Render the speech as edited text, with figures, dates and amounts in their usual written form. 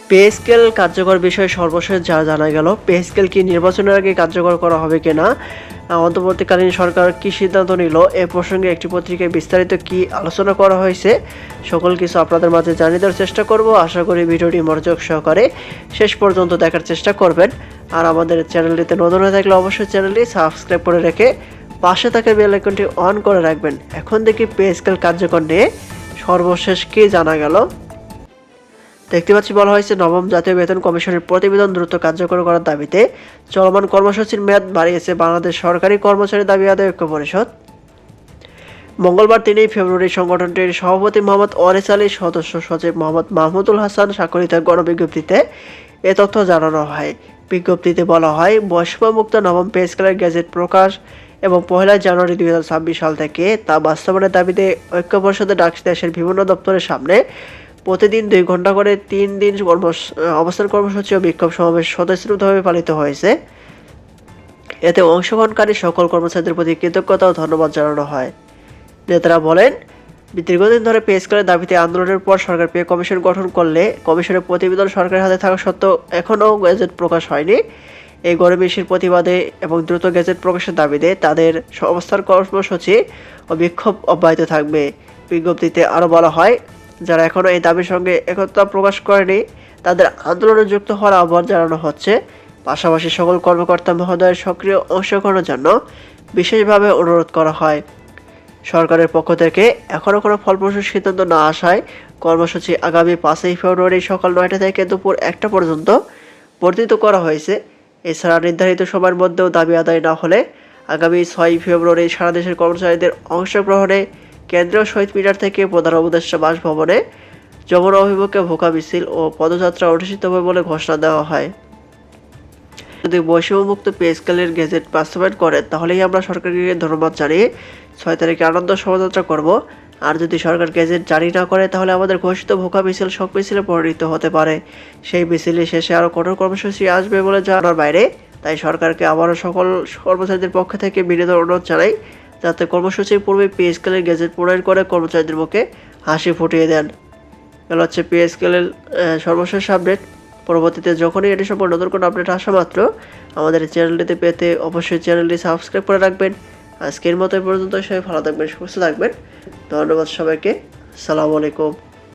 Pay scale কার্যকর বিষয়ে সর্বশেষ যা জানা গেল, পে স্কেল কি নির্বাচনের আগে কার্যকর করা হবে কিনা, অন্তর্বর্তীকালীন সরকার কি সিদ্ধান্ত নিল, এ প্রসঙ্গে একটি পত্রিকায় বিস্তারিত কি আলোচনা করা হয়েছে, সকল কিছু আপনাদের মাঝে জানিয়ে দেওয়ার চেষ্টা করব। আশা করি ভিডিওটি মনোযোগ সহকারে শেষ পর্যন্ত দেখার চেষ্টা করবেন। আর আমাদের চ্যানেলটিতে নতুন হয়ে থাকলে অবশ্যই চ্যানেলটি সাবস্ক্রাইব করে রেখে পাশে থাকা বেল আইকনটি অন করে রাখবেন। এখন দেখি পে স্কেল কার্যকর নিয়ে সর্বশেষ কি জানা গেল। দেখতে পাচ্ছি বলা হয়েছে, নবম জাতীয় বেতন কমিশনের প্রতিবেদন দ্রুত কার্যকর করার দাবিতে চলমান কর্মসূচির মেয়াদ বাড়িয়েছে বাংলাদেশ সরকারি কর্মচারী দাবি আদায় ঐক্য পরিষদ। মঙ্গলবার ৩ ফেব্রুয়ারি সংগঠনটির সভাপতি মোহাম্মদ ওয়ারিস আলী, সদস্য সচিব মোহাম্মদ মাহমুদুল হাসান স্বাক্ষরিত গণবিজ্ঞপ্তিতে এ তথ্য জানানো হয়। বিজ্ঞপ্তিতে বলা হয়, বৈষম্যমুক্ত নবম পে স্কেলের গেজেট প্রকাশ এবং 1 জানুয়ারি 2026 সাল থেকে তা বাস্তবায়নের দাবিতে ঐক্য পরিষদের ডাকসে দেশের বিভিন্ন দপ্তরের সামনে প্রতিদিন 2 ঘন্টা করে 3 দিন অবস্থান কর্মসূচি ও বিক্ষোভ সমাবেশ স্বতঃস্ফূর্তভাবে পালিত হয়েছে। এতে অংশগ্রহণকারী সকল কর্মচারীদের প্রতি কৃতজ্ঞতা ও ধন্যবাদ জানানো হয়। নেতারা বলেন, দীর্ঘদিন ধরে পে স্কেলের দাবিতে আন্দোলনের পর সরকার পে কমিশন গঠন করলে কমিশনের প্রতিবেদন সরকারের হাতে থাকা সত্ত্বেও এখনও গেজেট প্রকাশ হয়নি। এই গণবেশির প্রতিবাদে এবং দ্রুত গেজেট প্রকাশের দাবিতে তাদের অবস্থান কর্মসূচি ও বিক্ষোভ অব্যাহত থাকবে। বিজ্ঞপ্তিতে আরও বলা হয়, যারা এখনও এই দাবির সঙ্গে একতা প্রকাশ করেনি তাদের আন্দোলনে যুক্ত হওয়ার আহ্বান জানানো হচ্ছে। পাশাপাশি সকল কর্মকর্তা মহোদয়ের সক্রিয় অংশগ্রহণের জন্য বিশেষভাবে অনুরোধ করা হয়। সরকারের পক্ষ থেকে এখনও কোনো ফলপ্রসূ সিদ্ধান্ত না আসায় কর্মসূচি আগামী 5 ফেব্রুয়ারি সকাল 9টা থেকে দুপুর 1টা পর্যন্ত বর্ধিত করা হয়েছে। এছাড়া নির্ধারিত সময়ের মধ্যেও দাবি আদায় না হলে আগামী 6 ফেব্রুয়ারি সারা দেশের কর্মচারীদের অংশগ্রহণে কেন্দ্রীয় শহীদ মিনার থেকে প্রধান উপদেষ্টা বাসভবনে যমুনা অভিমুখে ভোকা মিছিল ও পদযাত্রা অনুষ্ঠিত হবে বলে ঘোষণা দেওয়া হয়। যদি বৈষম্যমুক্ত পে স্কেলের গেজেট বাস্তবায়ন করেন তাহলেই আমরা সরকারকে ধন্যবাদ জানিয়ে 6 তারিখে আনন্দ শোভাযাত্রা করব। আর যদি সরকার গেজেট জারি না করে তাহলে আমাদের ঘোষিত ভোকা মিছিল শোক মিছিলে পরিণত হতে পারে। সেই মিছিলের শেষে আরও কঠোর কর্মসূচি আসবে বলে জানার বাইরে। তাই সরকারকে আবারও সকল কর্মচারীদের পক্ষ থেকে বিনীত অনুরোধ জানাই, যাতে কর্মসূচির পূর্বে পে স্কেলের গেজেট প্রণয়ন করে কর্মচারীদের মুখে হাসি ফুটিয়ে দেন। এগুলো হচ্ছে পে স্কেলের সর্বশেষ আপডেট। পরবর্তীতে যখনই এটি সম্পর্কে নতুন কোনো আপডেট আসা মাত্র আমাদের চ্যানেলটিতে পেতে অবশ্যই চ্যানেলটি সাবস্ক্রাইব করে রাখবেন। আজকের মতো পর্যন্ত সবাই ভালো থাকবেন, সুস্থ থাকবেন। ধন্যবাদ সবাইকে। আসসালামু আলাইকুম।